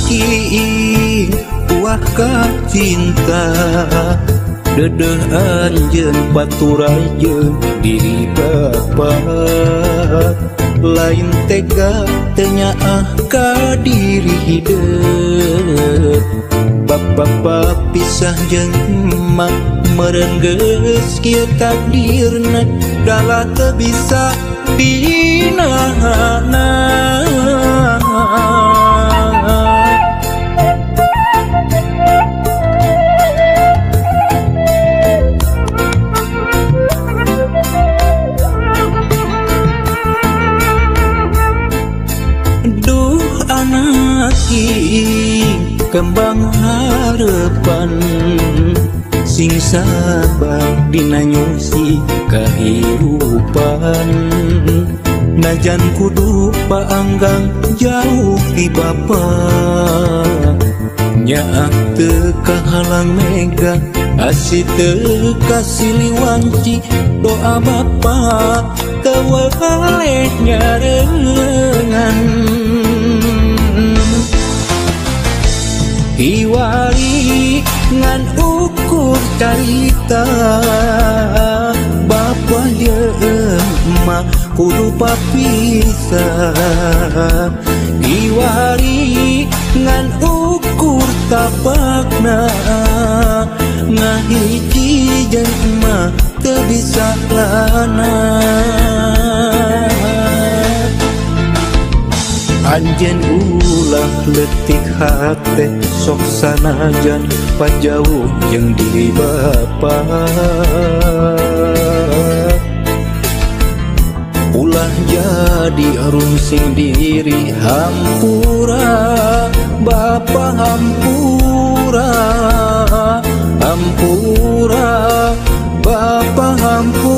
kiing wah ka cinta dedeh anjeun baturajeun diri bapa lain tega tenyaah ka diri hidup bapa pisah jeung emak meureun geus kieu takdirna dalah teu bisa dinahanna. Duh anak kiing kembang harapan sing sabar dina nyusi kahirupan najan kudu paanggang jauh ti bapa nyaak teu kahalang mega asih teu kasiliwanci doa bapa teu waleh nyareungan hiwari ngan ukur carita bapa jeung emak kudu papisah hiwari ngan ukur tapakna ngahiji jeung emak teu bisa lana. Anjeun ulah leutik hate sok sanajan pajauh jeung diri bapa ulah jadi arungsing diri hampura bapa hampura hampura bapa hampura.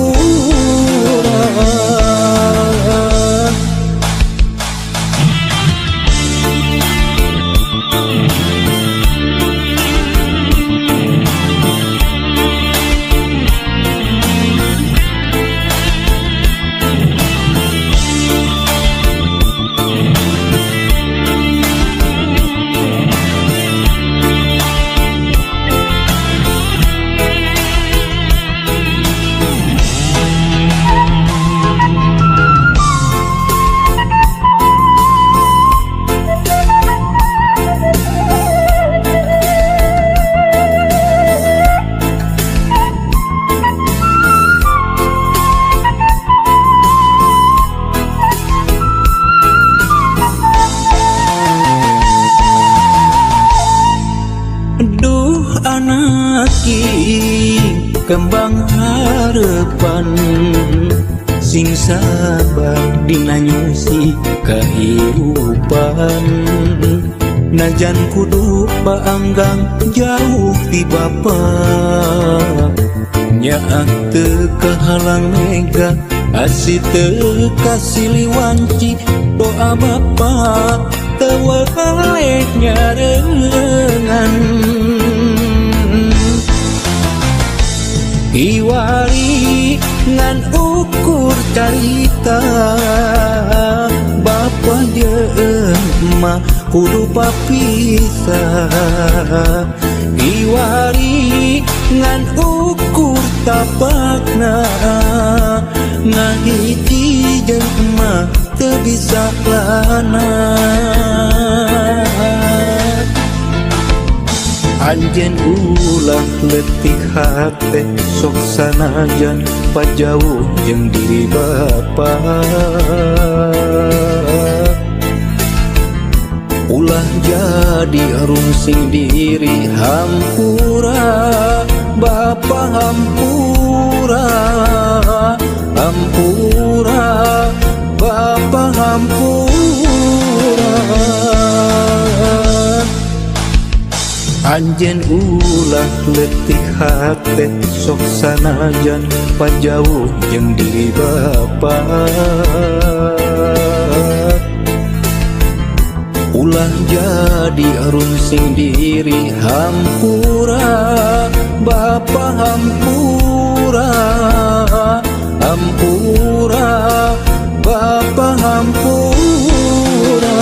Duh anak kiing kembang harapan sing sabar dina nyusi kahirupan najan kudu paanggang jauh ti bapa nyaak teu kahalang mega asih teu kasiliwanci doa bapa teu waleh nyareungan hiwari ngan ukur carita bapa jeung emak kudu papisah hiwari ngan ukur tapakna ngahiji jeung emak teu bisa lana. Anjeun ulah leutik hate sok sanajan pajauh jeung diri bapa ulah jadi arungsing diri hampura bapa hampura hampura bapa hampura. Anjeun ulah leutik hate sok sanajan pajauh jeung diri bapa ulah jadi arungsing diri hampura bapa hampura hampura bapa hampura.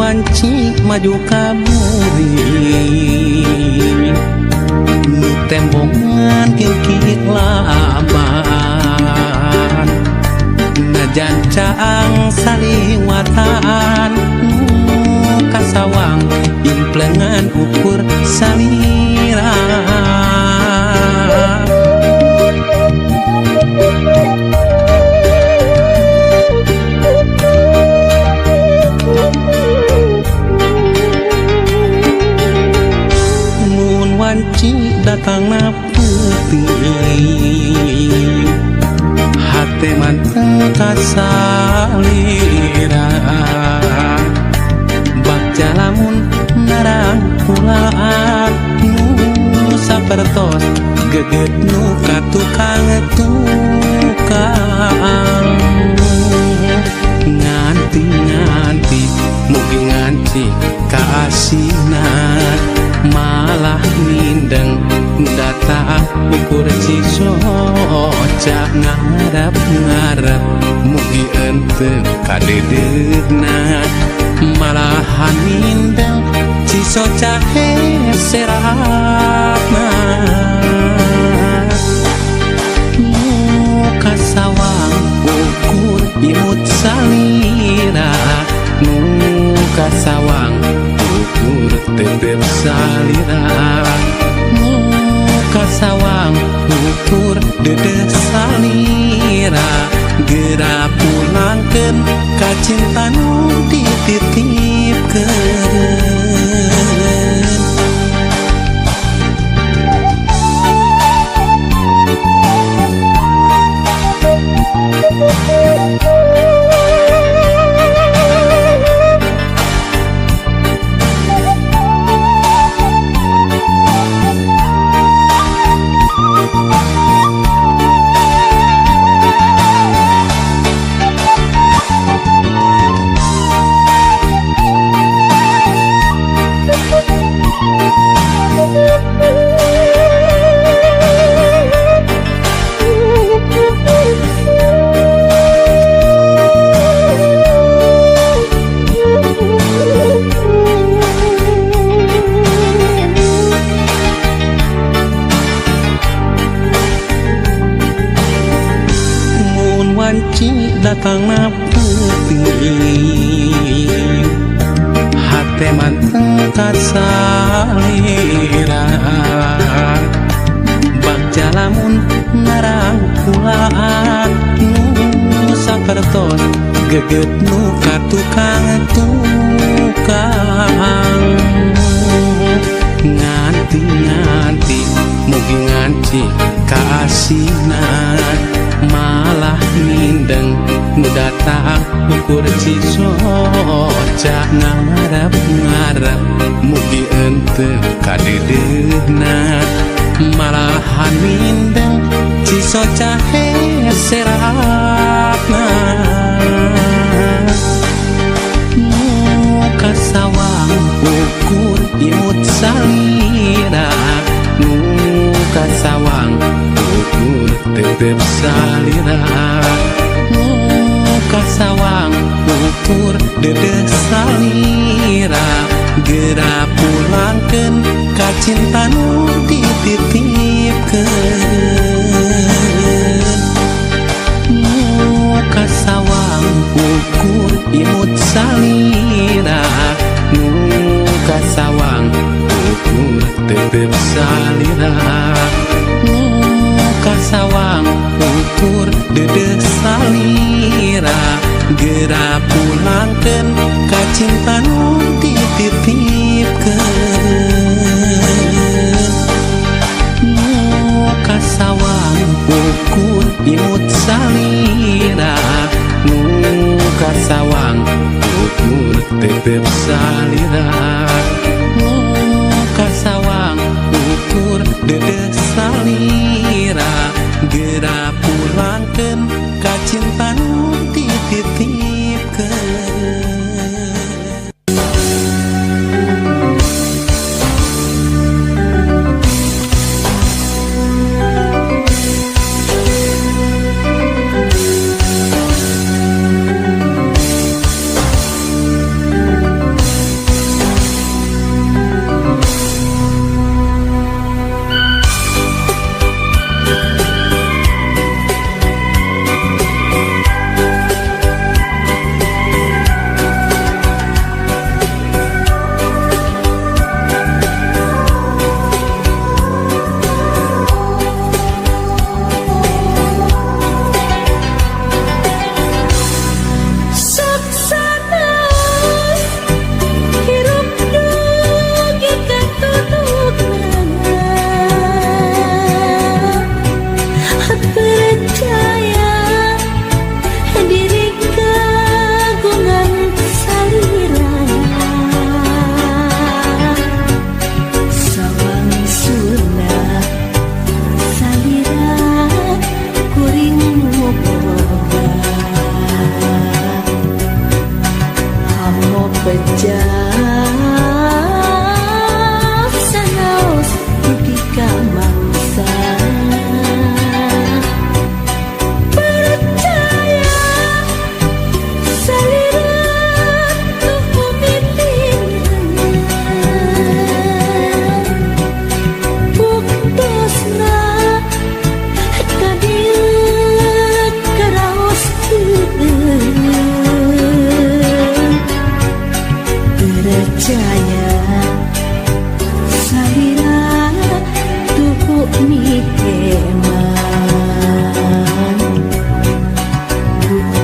wanci maju kamuri nu tembongan kikik laban najan caang saliwatan kasawang implengan ukur salira mun wanci datang na putih hate manteng kasalira bak jalamun narang pulaan nu sapertos geget nu katukang nganti mugi nganti kaasina malah mindeng data ukur cisoca ngarep mugi ente kadedegna malahan mindeng cisoca heserapna muka sawang ukur imut salira muka sawang ukur tetep salira muka sawang ukur dedeh salira gera pulangkeun ka cinta nu dititipkeun wanci datang na putih hate manteng kasalira bak jalamun narang pulaan nu sapertos geget nu katukang nganti mugi nganti kaasina malah mindeng nu datang ukur cisoca ngarep mugi ente kadedegna malahan mindeng cisoca heserapna muka sawang ukur imut salira muka sawang ukur tetep salira muka sawang ukur dedeh salira gera pulangkeun ka cinta nu dititipkeun muka sawang ukur imut salira muka sawang ukur tetep salira muka sawang ukur dedeh salira gera pulangkeun ka cinta nu dititipkeun muka sawang ukur imut salira muka sawang ukur tetep salira muka sawang ukur dedeh salira gera pulangkeun ka cinta nu dititipkeun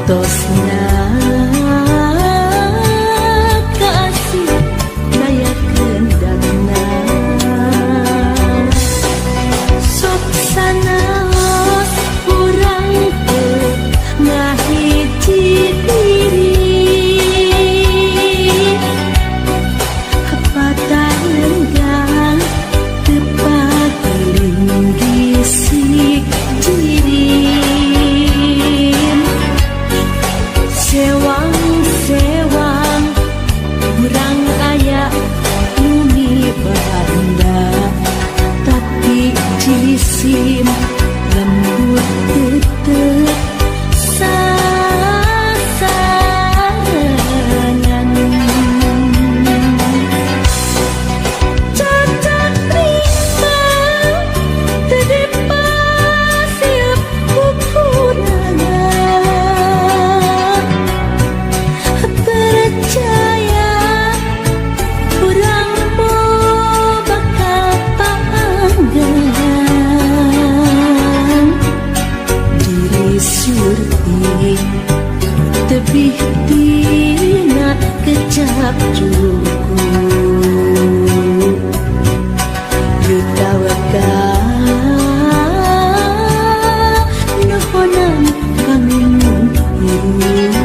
Tosna kasih daya kendakna sok sanaos urang teu ngahiji diri patahenggang teu pageling gisik jirim sewang-sewang urang aya numi banda tapi jisim lembut tetep sasarangan cacak rima teu pasir kukurangan percaya urang mau bakal panggang diri surti tebih dina kecap cukup yutawakal nuhonan kami hirup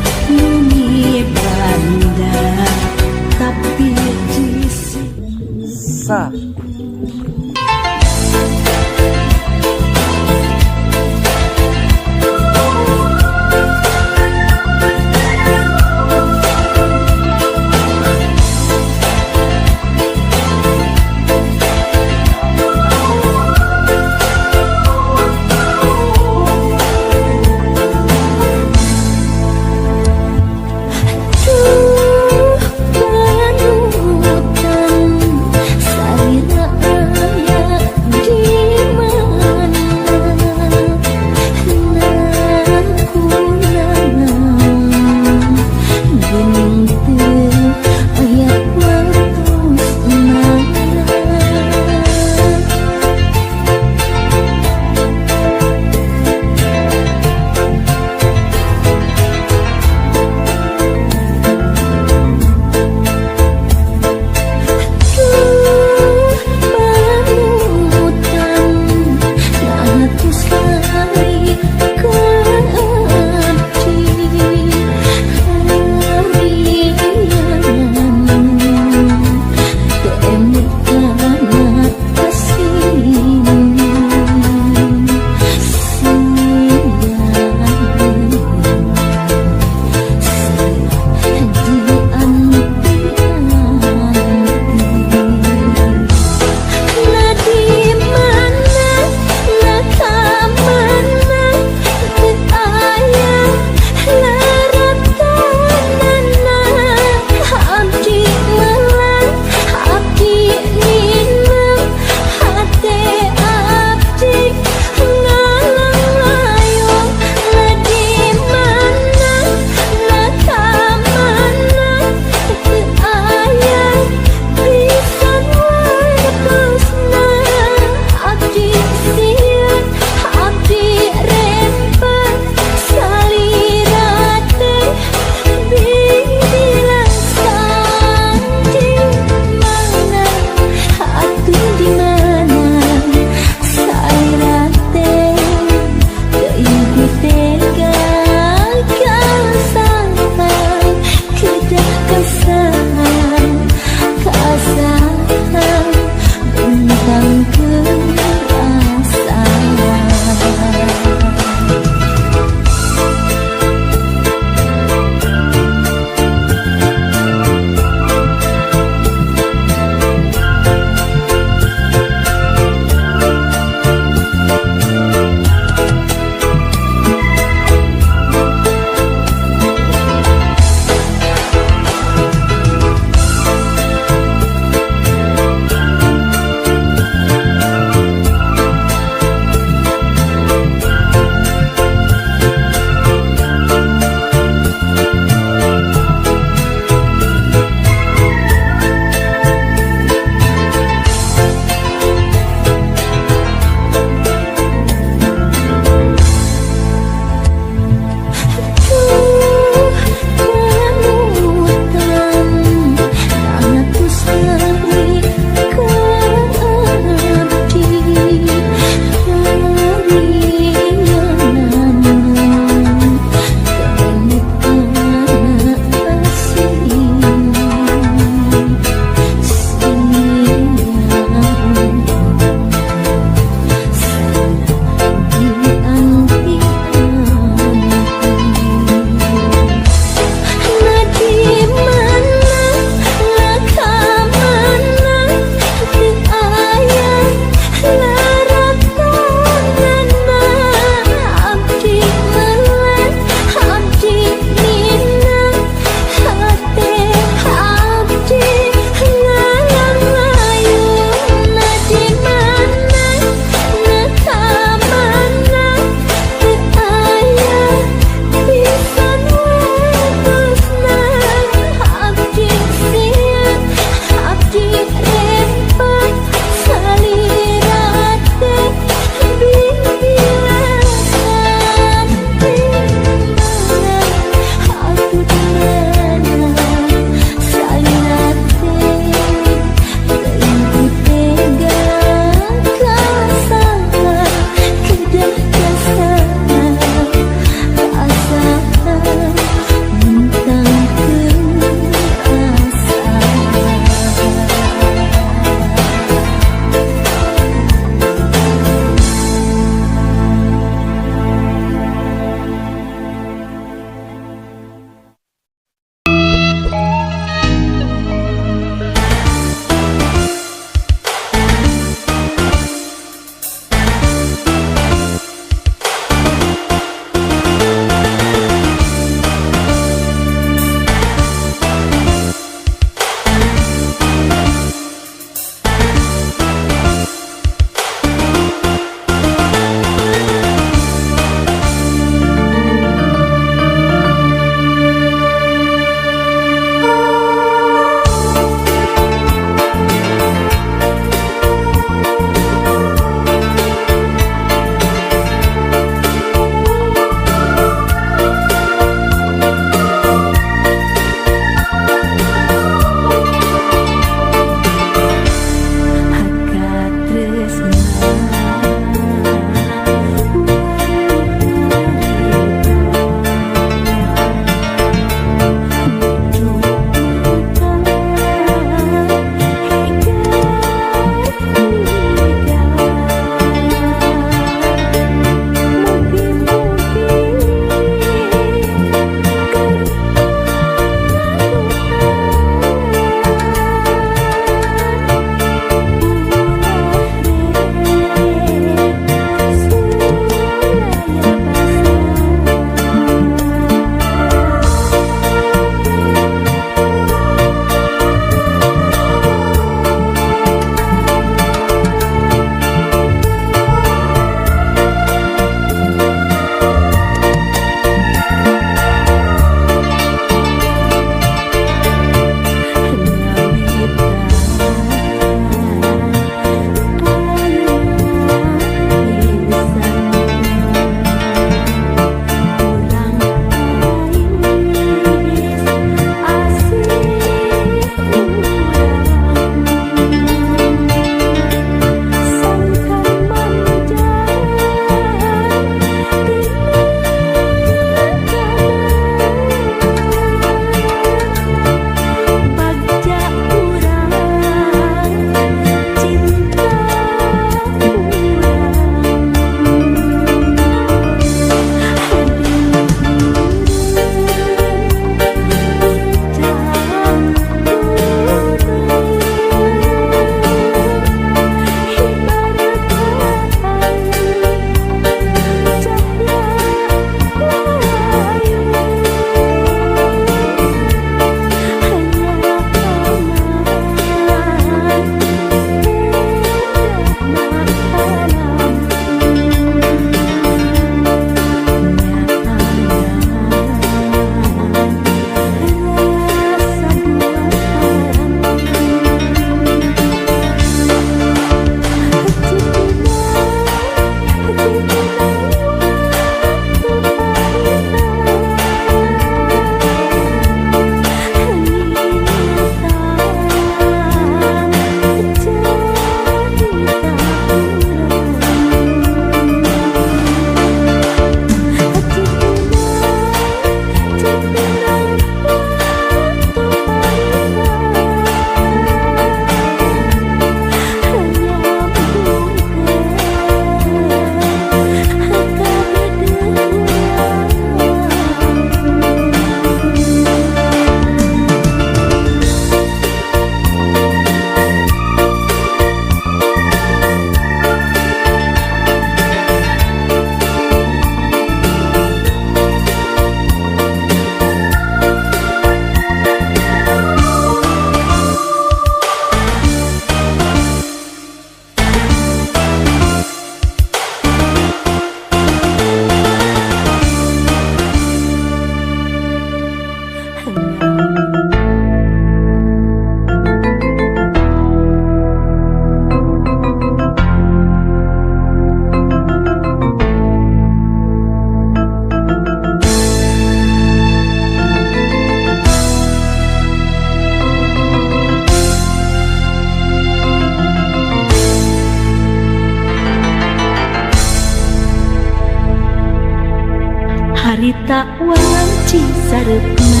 harita wanci sarepna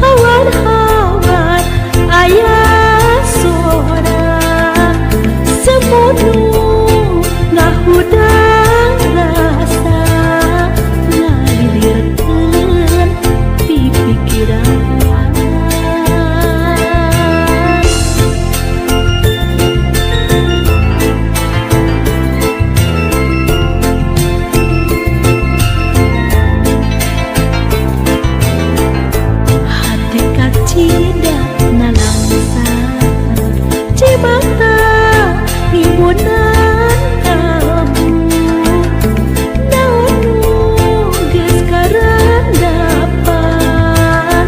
hawan-hawan ayah sora semudu ngahudang rasa ngalilirkeun pipikiran hati kacida nalangsa cimata ibunan kamu naonu geus karandapan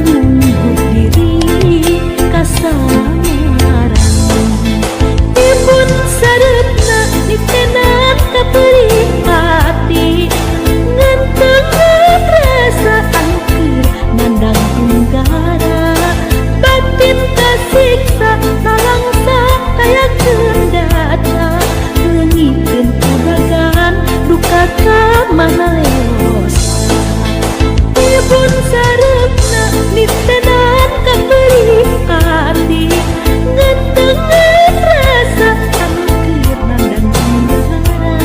nunggu diri kasamarang ibun sarepna nitenan kapeuring hati ngenteukeun perasaan keur nandang hunggara batin kasiksa nalangsa kayakeun data leungiteun kuragan duka ka mana leosa ibun sarepna nitenan kapeuring hati ngenteukeun perasaan keur nandang hunggara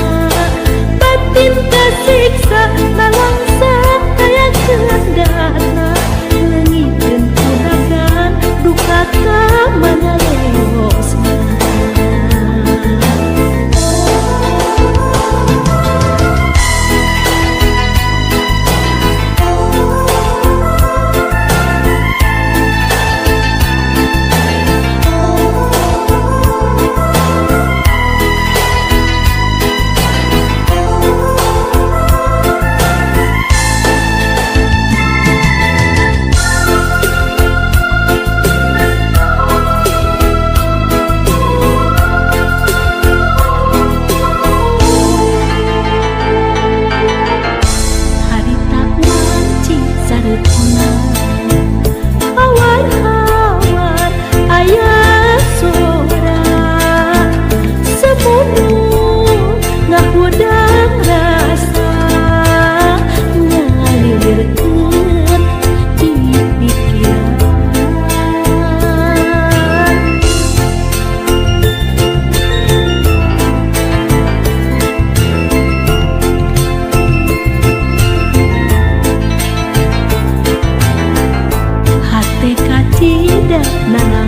batin kasiksa nalangsa kayakeun data leungiteun kuragan duka ka mana leosa harita wanci sarepna hawan-hawan ayah sora semudu ngahudang rasa ngalilirkeun di pikiran hate kacida nana